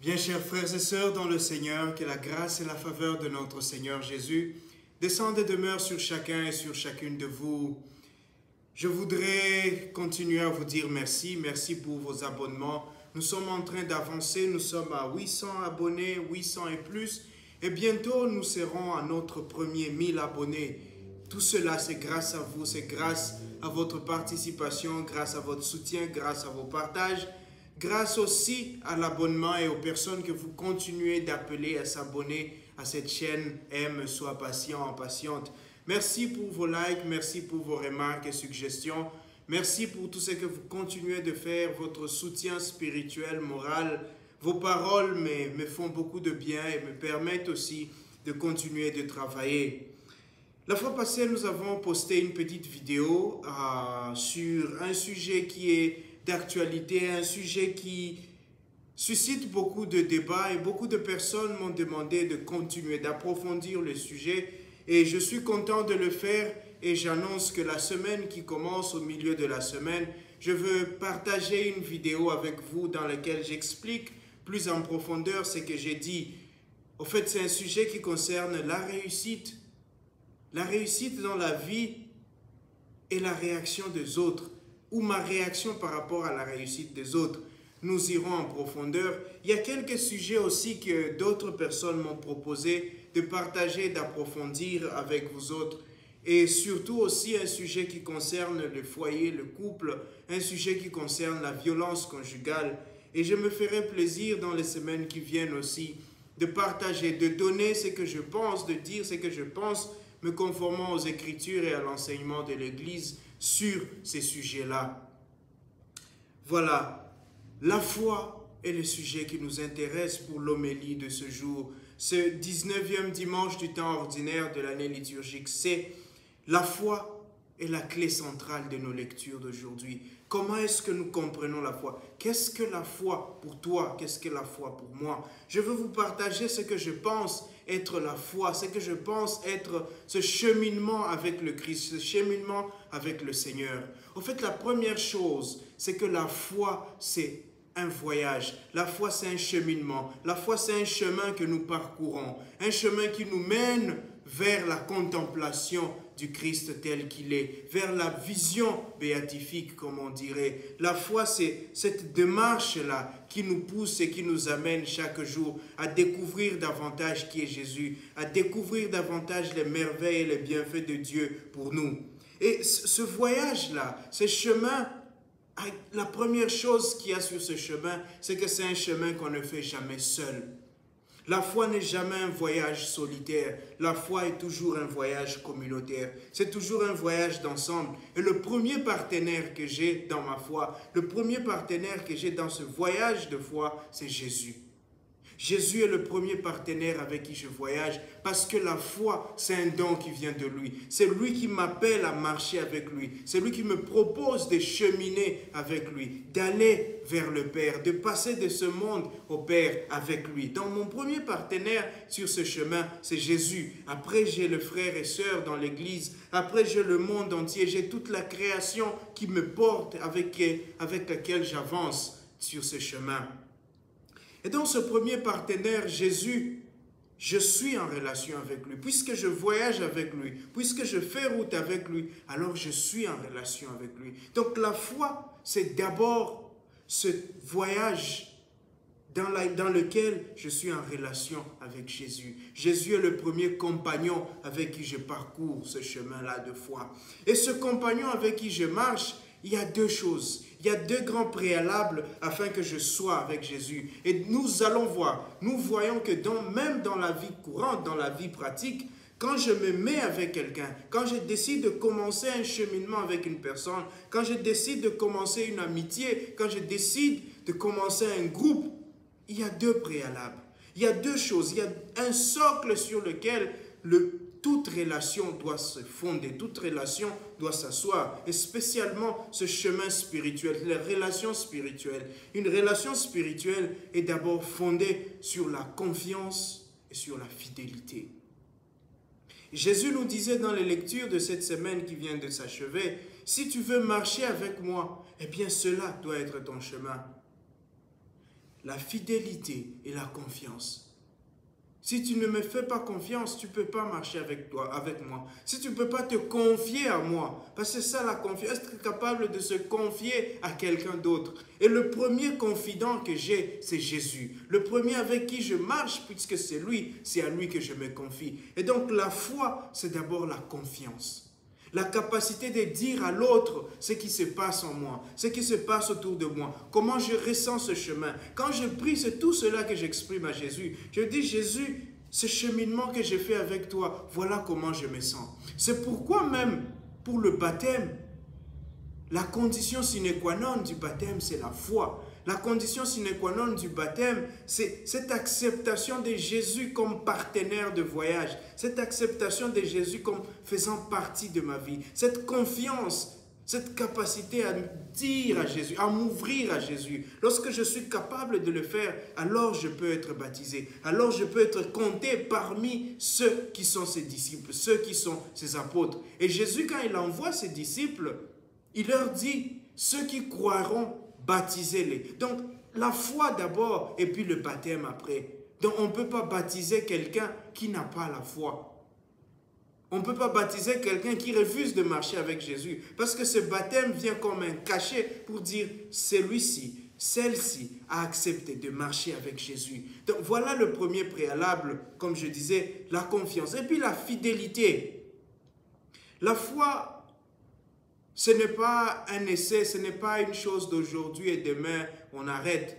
Bien, chers frères et sœurs dans le Seigneur, que la grâce et la faveur de notre Seigneur Jésus descendent et demeurent sur chacun et sur chacune de vous. Je voudrais continuer à vous dire merci. Merci pour vos abonnements. Nous sommes en train d'avancer. Nous sommes à 800 abonnés, 800 et plus. Et bientôt, nous serons à notre premier 1000 abonnés. Tout cela, c'est grâce à vous. C'est grâce à votre participation, grâce à votre soutien, grâce à vos partages. Grâce aussi à l'abonnement et aux personnes que vous continuez d'appeler à s'abonner à cette chaîne Aime, sois patient, patiente. Merci pour vos likes, merci pour vos remarques et suggestions. Merci pour tout ce que vous continuez de faire, votre soutien spirituel, moral. Vos paroles me font beaucoup de bien et me permettent aussi de continuer de travailler. La fois passée, nous avons posté une petite vidéo sur un sujet qui est d'actualité, un sujet qui suscite beaucoup de débats et beaucoup de personnes m'ont demandé de continuer, d'approfondir le sujet et je suis content de le faire et j'annonce que la semaine qui commence, au milieu de la semaine, je veux partager une vidéo avec vous dans laquelle j'explique plus en profondeur ce que j'ai dit. Au fait, c'est un sujet qui concerne la réussite dans la vie et la réaction des autres, ou ma réaction par rapport à la réussite des autres. Nous irons en profondeur. Il y a quelques sujets aussi que d'autres personnes m'ont proposé de partager, d'approfondir avec vous autres. Et surtout aussi un sujet qui concerne le foyer, le couple, un sujet qui concerne la violence conjugale. Et je me ferai plaisir dans les semaines qui viennent aussi de partager, de donner ce que je pense, de dire ce que je pense, me conformant aux Écritures et à l'enseignement de l'Église sur ces sujets-là. Voilà, la foi est le sujet qui nous intéresse pour l'homélie de ce jour. Ce 19e dimanche du temps ordinaire de l'année liturgique, c'est la foi est la clé centrale de nos lectures d'aujourd'hui. Comment est-ce que nous comprenons la foi? Qu'est-ce que la foi pour toi? Qu'est-ce que la foi pour moi? Je veux vous partager ce que je pense être la foi, ce que je pense être ce cheminement avec le Christ, ce cheminement avec le Seigneur. En fait, la première chose, c'est que la foi, c'est un voyage. La foi, c'est un cheminement. La foi, c'est un chemin que nous parcourons. Un chemin qui nous mène vers la contemplation du Christ tel qu'il est, vers la vision béatifique, comme on dirait. La foi, c'est cette démarche-là qui nous pousse et qui nous amène chaque jour à découvrir davantage qui est Jésus, à découvrir davantage les merveilles et les bienfaits de Dieu pour nous. Et ce voyage-là, ce chemin, la première chose qu'il y a sur ce chemin, c'est que c'est un chemin qu'on ne fait jamais seul. La foi n'est jamais un voyage solitaire. La foi est toujours un voyage communautaire. C'est toujours un voyage d'ensemble. Et le premier partenaire que j'ai dans ma foi, le premier partenaire que j'ai dans ce voyage de foi, c'est Jésus. Jésus est le premier partenaire avec qui je voyage parce que la foi, c'est un don qui vient de lui. C'est lui qui m'appelle à marcher avec lui. C'est lui qui me propose de cheminer avec lui, d'aller vers le Père, de passer de ce monde au Père avec lui. Donc mon premier partenaire sur ce chemin, c'est Jésus. Après, j'ai le frère et sœur dans l'église. Après, j'ai le monde entier. J'ai toute la création qui me porte, avec laquelle j'avance sur ce chemin. Et dans ce premier partenaire, Jésus, je suis en relation avec lui. Puisque je voyage avec lui, puisque je fais route avec lui, alors je suis en relation avec lui. Donc la foi, c'est d'abord ce voyage dans lequel je suis en relation avec Jésus. Jésus est le premier compagnon avec qui je parcours ce chemin-là de foi. Et ce compagnon avec qui je marche, il y a deux choses. Il y a deux grands préalables afin que je sois avec Jésus. Et nous allons voir, nous voyons que même dans la vie courante, dans la vie pratique, quand je me mets avec quelqu'un, quand je décide de commencer un cheminement avec une personne, quand je décide de commencer une amitié, quand je décide de commencer un groupe, il y a deux préalables. Il y a deux choses. Il y a un socle sur lequel toute relation doit se fonder, toute relation doit s'asseoir, et spécialement ce chemin spirituel, les relations spirituelles. Une relation spirituelle est d'abord fondée sur la confiance et sur la fidélité. Jésus nous disait dans les lectures de cette semaine qui vient de s'achever, si tu veux marcher avec moi, eh bien cela doit être ton chemin. la fidélité et la confiance. Si tu ne me fais pas confiance, tu ne peux pas marcher avec moi. Si tu ne peux pas te confier à moi, parce que c'est ça la confiance, être capable de se confier à quelqu'un d'autre. Et le premier confident que j'ai, c'est Jésus. Le premier avec qui je marche, puisque c'est lui, c'est à lui que je me confie. Et donc la foi, c'est d'abord la confiance. La capacité de dire à l'autre ce qui se passe en moi, ce qui se passe autour de moi, comment je ressens ce chemin. Quand je prie, c'est tout cela que j'exprime à Jésus. Je dis, Jésus, ce cheminement que j'ai fait avec toi, voilà comment je me sens. C'est pourquoi même, pour le baptême, la condition sine qua non du baptême, c'est la foi. La condition sine qua non du baptême, c'est cette acceptation de Jésus comme partenaire de voyage, cette acceptation de Jésus comme faisant partie de ma vie, cette confiance, cette capacité à dire à Jésus, à m'ouvrir à Jésus. Lorsque je suis capable de le faire, alors je peux être baptisé, alors je peux être compté parmi ceux qui sont ses disciples, ceux qui sont ses apôtres. Et Jésus, quand il envoie ses disciples, il leur dit, ceux qui croiront, baptisez-les. Donc, la foi d'abord et puis le baptême après. Donc, on ne peut pas baptiser quelqu'un qui n'a pas la foi. On ne peut pas baptiser quelqu'un qui refuse de marcher avec Jésus. Parce que ce baptême vient comme un cachet pour dire, celui-ci, celle-ci a accepté de marcher avec Jésus. Donc, voilà le premier préalable, comme je disais, la confiance. Et puis la fidélité. La foi, ce n'est pas un essai, ce n'est pas une chose d'aujourd'hui et demain, on arrête.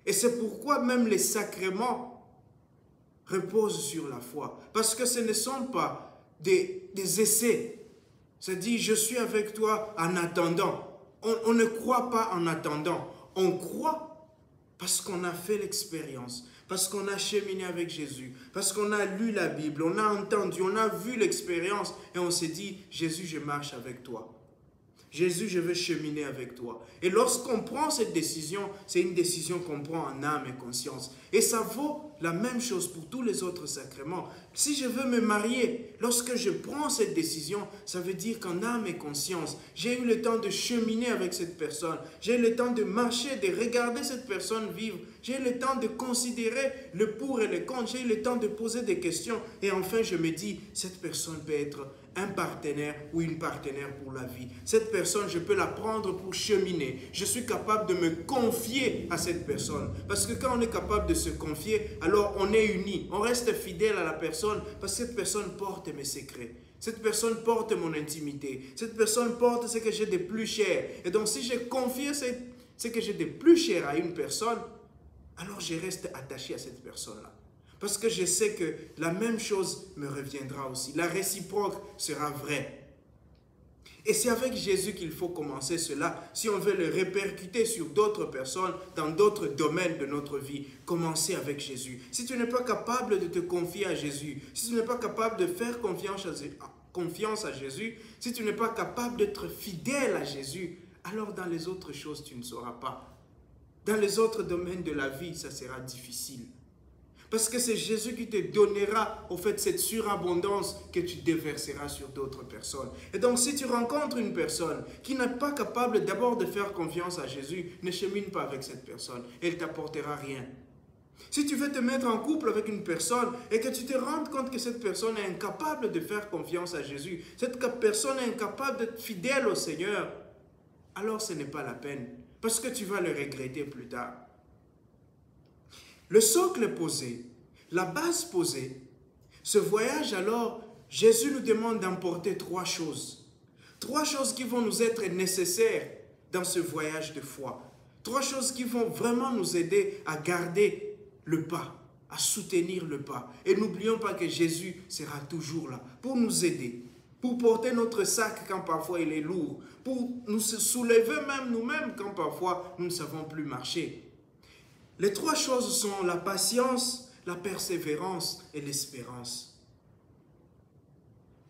Et c'est pourquoi même les sacrements reposent sur la foi. Parce que ce ne sont pas des essais. C'est-à-dire, je suis avec toi en attendant. On ne croit pas en attendant. On croit parce qu'on a fait l'expérience. Parce qu'on a cheminé avec Jésus, parce qu'on a lu la Bible, on a entendu, on a vu l'expérience et on s'est dit, Jésus, je marche avec toi. Jésus, je veux cheminer avec toi. Et lorsqu'on prend cette décision, c'est une décision qu'on prend en âme et conscience. Et ça vaut la même chose pour tous les autres sacrements. Si je veux me marier, lorsque je prends cette décision, ça veut dire qu'en âme et conscience, j'ai eu le temps de cheminer avec cette personne. J'ai eu le temps de marcher, de regarder cette personne vivre. J'ai eu le temps de considérer le pour et le contre. J'ai eu le temps de poser des questions. Et enfin, je me dis, cette personne peut être un partenaire ou une partenaire pour la vie. Cette personne, je peux la prendre pour cheminer. Je suis capable de me confier à cette personne. Parce que quand on est capable de se confier, alors on est unis. On reste fidèle à la personne parce que cette personne porte mes secrets. Cette personne porte mon intimité. Cette personne porte ce que j'ai de plus cher. Et donc si je confie ce que j'ai de plus cher à une personne, alors je reste attaché à cette personne-là. Parce que je sais que la même chose me reviendra aussi. La réciproque sera vraie. Et c'est avec Jésus qu'il faut commencer cela. Si on veut le répercuter sur d'autres personnes, dans d'autres domaines de notre vie, commencez avec Jésus. Si tu n'es pas capable de te confier à Jésus, si tu n'es pas capable de faire confiance à Jésus, si tu n'es pas capable d'être fidèle à Jésus, alors dans les autres choses, tu ne sauras pas. Dans les autres domaines de la vie, ça sera difficile. Parce que c'est Jésus qui te donnera, au fait, cette surabondance que tu déverseras sur d'autres personnes. Et donc, si tu rencontres une personne qui n'est pas capable d'abord de faire confiance à Jésus, ne chemine pas avec cette personne. Elle ne t'apportera rien. Si tu veux te mettre en couple avec une personne et que tu te rends compte que cette personne est incapable de faire confiance à Jésus, cette personne est incapable d'être fidèle au Seigneur, alors ce n'est pas la peine. Parce que tu vas le regretter plus tard. Le socle est posé, la base posée. Ce voyage, alors, Jésus nous demande d'emporter 3 choses. 3 choses qui vont nous être nécessaires dans ce voyage de foi. 3 choses qui vont vraiment nous aider à garder le pas, à soutenir le pas. Et n'oublions pas que Jésus sera toujours là pour nous aider, pour porter notre sac quand parfois il est lourd, pour nous soulever même nous-mêmes quand parfois nous ne savons plus marcher. Les 3 choses sont la patience, la persévérance et l'espérance.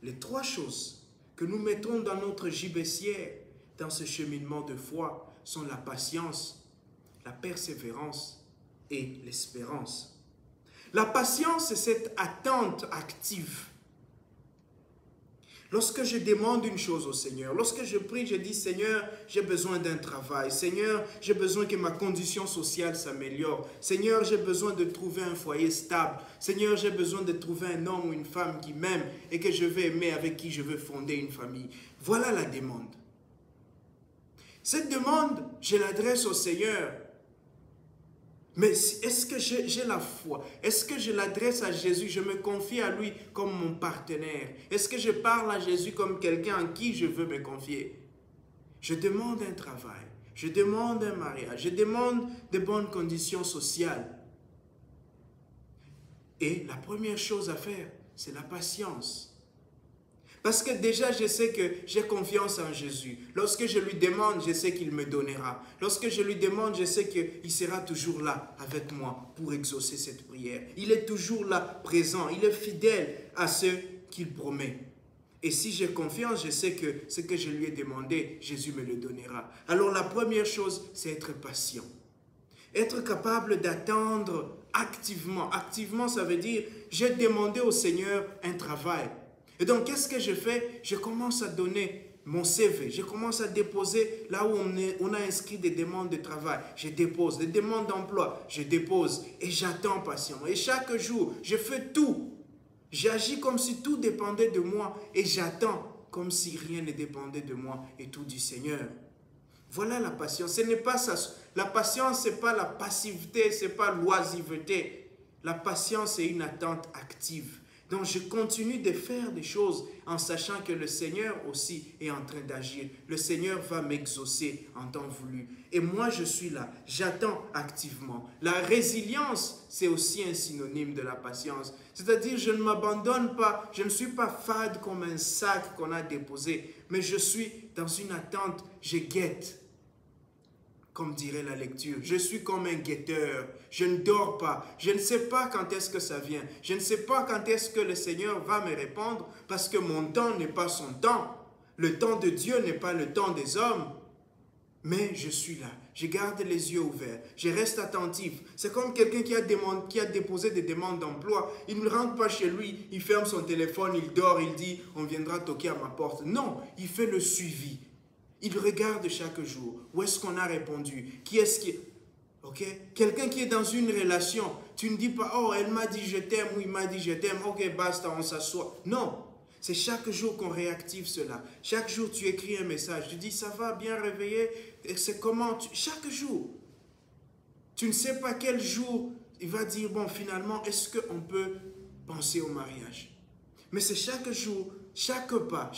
Les 3 choses que nous mettons dans notre gibecière, dans ce cheminement de foi, sont la patience, la persévérance et l'espérance. La patience, c'est cette attente active. Lorsque je demande une chose au Seigneur, lorsque je prie, je dis, Seigneur, j'ai besoin d'un travail. Seigneur, j'ai besoin que ma condition sociale s'améliore. Seigneur, j'ai besoin de trouver un foyer stable. Seigneur, j'ai besoin de trouver un homme ou une femme qui m'aime et que je vais aimer, avec qui je veux fonder une famille. Voilà la demande. Cette demande, je l'adresse au Seigneur. Mais est-ce que j'ai la foi? Est-ce que je l'adresse à Jésus? Je me confie à lui comme mon partenaire. Est-ce que je parle à Jésus comme quelqu'un en qui je veux me confier? Je demande un travail. Je demande un mariage. Je demande de bonnes conditions sociales. Et la première chose à faire, c'est la patience. Parce que déjà, je sais que j'ai confiance en Jésus. Lorsque je lui demande, je sais qu'il me donnera. Lorsque je lui demande, je sais qu'il sera toujours là avec moi pour exaucer cette prière. Il est toujours là, présent. Il est fidèle à ce qu'il promet. Et si j'ai confiance, je sais que ce que je lui ai demandé, Jésus me le donnera. Alors la première chose, c'est être patient. Être capable d'attendre activement. Activement, ça veut dire, j'ai demandé au Seigneur un travail. Et donc, qu'est-ce que je fais? Je commence à donner mon CV. Je commence à déposer là où on a inscrit des demandes de travail. Je dépose des demandes d'emploi. Je dépose et j'attends patiemment. Et chaque jour, je fais tout. J'agis comme si tout dépendait de moi et j'attends comme si rien ne dépendait de moi et tout du Seigneur. Voilà la patience. Ce n'est pas ça. La patience, ce n'est pas la passivité, ce n'est pas l'oisiveté. La patience, c'est une attente active. Donc, je continue de faire des choses en sachant que le Seigneur aussi est en train d'agir. Le Seigneur va m'exaucer en temps voulu. Et moi, je suis là. J'attends activement. La résilience, c'est aussi un synonyme de la patience. C'est-à-dire, je ne m'abandonne pas. Je ne suis pas fade comme un sac qu'on a déposé. Mais je suis dans une attente. Je guette. Comme dirait la lecture, je suis comme un guetteur, je ne dors pas, je ne sais pas quand est-ce que ça vient, je ne sais pas quand est-ce que le Seigneur va me répondre parce que mon temps n'est pas son temps, le temps de Dieu n'est pas le temps des hommes, mais je suis là, je garde les yeux ouverts, je reste attentif. C'est comme quelqu'un qui a déposé des demandes d'emploi, il ne rentre pas chez lui, il ferme son téléphone, il dort, il dit on viendra toquer à ma porte. Non, il fait le suivi. Il regarde chaque jour. Où est-ce qu'on a répondu? Qui est-ce qui... Ok? Quelqu'un qui est dans une relation, tu ne dis pas, oh, elle m'a dit je t'aime ou il m'a dit je t'aime, ok, basta, on s'assoit. Non, c'est chaque jour qu'on réactive cela. Chaque jour, tu écris un message. Tu dis, ça va, bien réveillé? Et c'est comment? Chaque jour. Tu ne sais pas quel jour il va dire, bon, finalement, est-ce qu'on peut penser au mariage? Mais c'est chaque jour, chaque pas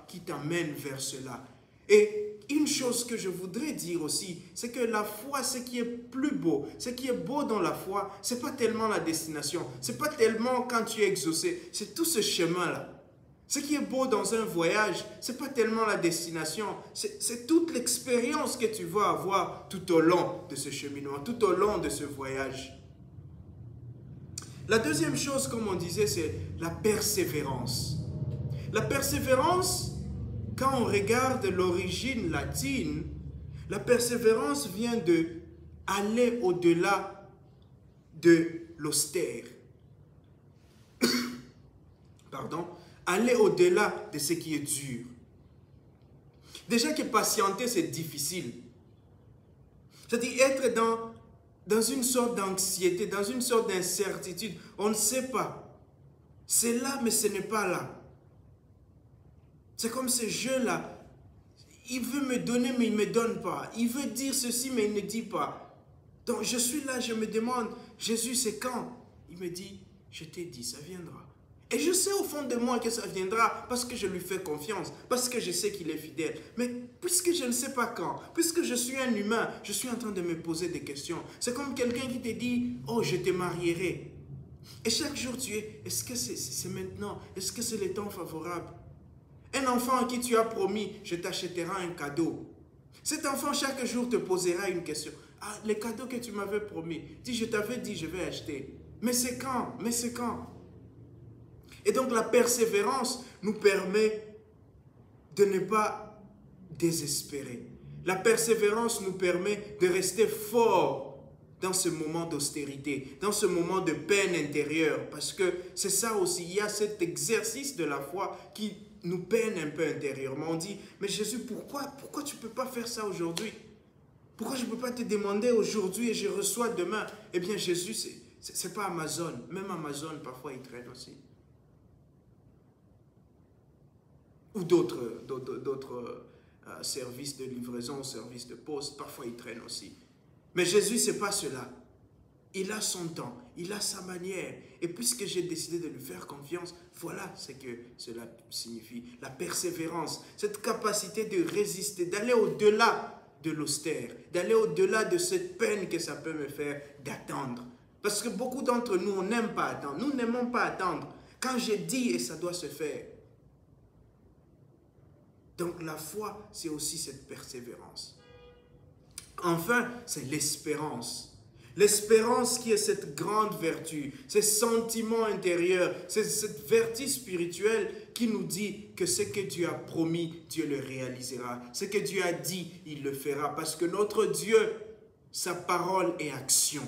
qui t'amène vers cela. Et une chose que je voudrais dire aussi, c'est que la foi, ce qui est plus beau, ce qui est beau dans la foi, ce n'est pas tellement la destination, ce n'est pas tellement quand tu es exaucé, c'est tout ce chemin-là. Ce qui est beau dans un voyage, ce n'est pas tellement la destination, c'est toute l'expérience que tu vas avoir tout au long de ce cheminement, tout au long de ce voyage. La deuxième chose, comme on disait, c'est la persévérance. La persévérance, quand on regarde l'origine latine, la persévérance vient de aller au-delà de l'austère. Pardon, aller au-delà de ce qui est dur. Déjà que patienter, c'est difficile. C'est-à-dire être dans une sorte d'anxiété, dans une sorte d'incertitude. On ne sait pas. C'est là, mais ce n'est pas là. C'est comme ce jeu-là. Il veut me donner, mais il ne me donne pas. Il veut dire ceci, mais il ne dit pas. Donc je suis là, je me demande, Jésus, c'est quand? Il me dit, je t'ai dit, ça viendra. Et je sais au fond de moi que ça viendra parce que je lui fais confiance, parce que je sais qu'il est fidèle. Mais puisque je ne sais pas quand, puisque je suis un humain, je suis en train de me poser des questions. C'est comme quelqu'un qui te dit, oh, je te marierai. Et chaque jour tu es, est-ce que c'est maintenant? Est-ce que c'est le temps favorable? Un enfant à qui tu as promis, je t'achèterai un cadeau. Cet enfant, chaque jour, te posera une question. Ah, le cadeau que tu m'avais promis. Dis, je t'avais dit, je vais acheter. Mais c'est quand? Mais c'est quand? Et donc, la persévérance nous permet de ne pas désespérer. La persévérance nous permet de rester fort dans ce moment d'austérité, dans ce moment de peine intérieure. Parce que c'est ça aussi, il y a cet exercice de la foi qui nous peine un peu intérieurement. On dit, mais Jésus, pourquoi tu ne peux pas faire ça aujourd'hui? Pourquoi je ne peux pas te demander aujourd'hui et je reçois demain? Eh bien, Jésus, ce n'est pas Amazon. Même Amazon, parfois, il traîne aussi. Ou d'autres services de livraison, services de poste, parfois, ils traînent aussi. Mais Jésus, ce n'est pas cela. Il a son temps, il a sa manière. Et puisque j'ai décidé de lui faire confiance, voilà ce que cela signifie. La persévérance, cette capacité de résister, d'aller au-delà de l'austère, d'aller au-delà de cette peine que ça peut me faire d'attendre. Parce que beaucoup d'entre nous, on n'aime pas attendre. Nous n'aimons pas attendre. Quand j'ai dit et ça doit se faire. Donc la foi, c'est aussi cette persévérance. Enfin, c'est l'espérance. L'espérance qui est cette grande vertu, ces sentiments intérieurs, c'est cette vertu spirituelle qui nous dit que ce que Dieu a promis, Dieu le réalisera. Ce que Dieu a dit, il le fera. Parce que notre Dieu, sa parole est action.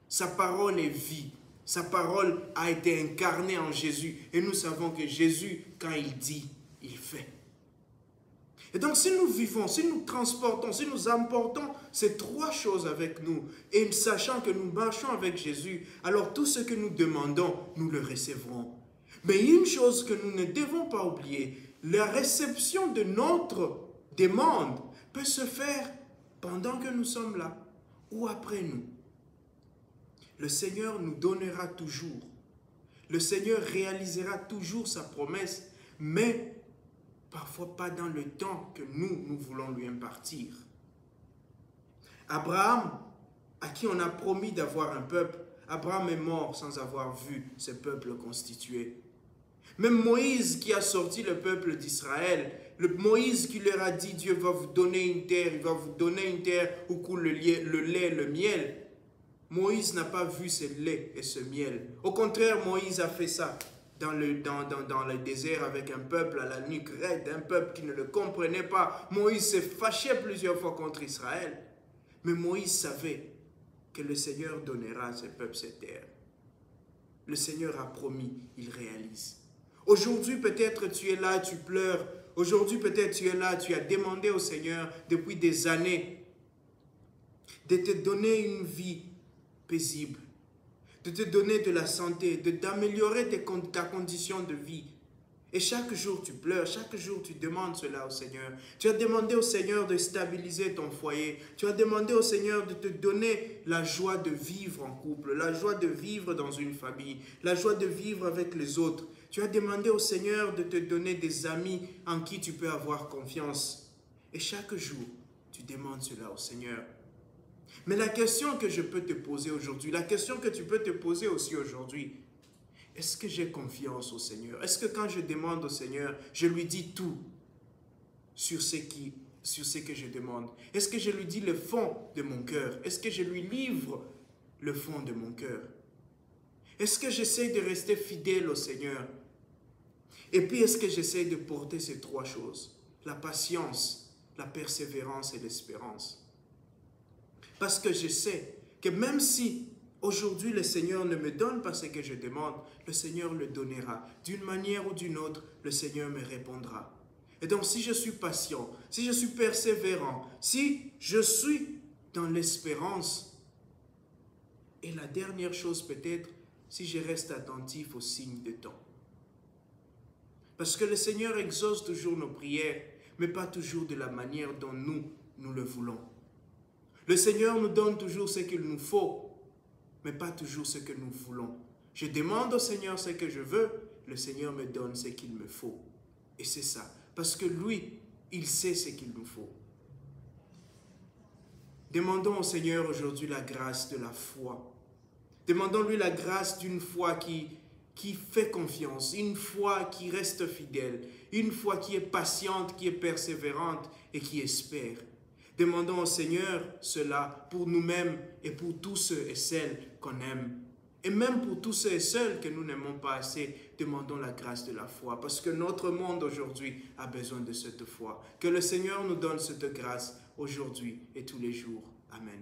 Sa parole est vie. Sa parole a été incarnée en Jésus. Et nous savons que Jésus, quand il dit, il fait. Et donc, si nous vivons, si nous transportons, si nous emportons ces trois choses avec nous, et sachant que nous marchons avec Jésus, alors tout ce que nous demandons, nous le recevrons. Mais une chose que nous ne devons pas oublier, la réception de notre demande peut se faire pendant que nous sommes là ou après nous. Le Seigneur nous donnera toujours. Le Seigneur réalisera toujours sa promesse, mais parfois pas dans le temps que nous voulons lui impartir. Abraham, à qui on a promis d'avoir un peuple, Abraham est mort sans avoir vu ce peuple constitué. Même Moïse qui a sorti le peuple d'Israël, Moïse qui leur a dit, Dieu va vous donner une terre, il va vous donner une terre où coule le lait, le miel. Moïse n'a pas vu ce lait et ce miel. Au contraire, Moïse a fait ça dans le désert avec un peuple à la nuque raide, un peuple qui ne le comprenait pas. Moïse s'est fâché plusieurs fois contre Israël. Mais Moïse savait que le Seigneur donnera à ce peuple cette terre. Le Seigneur a promis, il réalise. Aujourd'hui, peut-être tu es là, tu pleures. Aujourd'hui, peut-être tu es là, tu as demandé au Seigneur depuis des années de te donner une vie paisible, de te donner de la santé, d'améliorer ta condition de vie. Et chaque jour tu pleures, chaque jour tu demandes cela au Seigneur. Tu as demandé au Seigneur de stabiliser ton foyer. Tu as demandé au Seigneur de te donner la joie de vivre en couple, la joie de vivre dans une famille, la joie de vivre avec les autres. Tu as demandé au Seigneur de te donner des amis en qui tu peux avoir confiance. Et chaque jour, tu demandes cela au Seigneur. Mais la question que je peux te poser aujourd'hui, la question que tu peux te poser aussi aujourd'hui, est-ce que j'ai confiance au Seigneur? Est-ce que quand je demande au Seigneur, je lui dis tout sur ce que je demande? Est-ce que je lui dis le fond de mon cœur? Est-ce que je lui livre le fond de mon cœur? Est-ce que j'essaie de rester fidèle au Seigneur? Et puis, est-ce que j'essaie de porter ces trois choses? La patience, la persévérance et l'espérance. Parce que je sais que même si aujourd'hui le Seigneur ne me donne pas ce que je demande, le Seigneur le donnera. D'une manière ou d'une autre, le Seigneur me répondra. Et donc si je suis patient, si je suis persévérant, si je suis dans l'espérance, et la dernière chose peut-être, si je reste attentif aux signes de temps. Parce que le Seigneur exauce toujours nos prières, mais pas toujours de la manière dont nous le voulons. Le Seigneur nous donne toujours ce qu'il nous faut, mais pas toujours ce que nous voulons. Je demande au Seigneur ce que je veux, le Seigneur me donne ce qu'il me faut. Et c'est ça, parce que lui, il sait ce qu'il nous faut. Demandons au Seigneur aujourd'hui la grâce de la foi. Demandons-lui la grâce d'une foi qui fait confiance, une foi qui reste fidèle, une foi qui est patiente, qui est persévérante et qui espère. Demandons au Seigneur cela pour nous-mêmes et pour tous ceux et celles qu'on aime. Et même pour tous ceux et celles que nous n'aimons pas assez, demandons la grâce de la foi. Parce que notre monde aujourd'hui a besoin de cette foi. Que le Seigneur nous donne cette grâce aujourd'hui et tous les jours. Amen.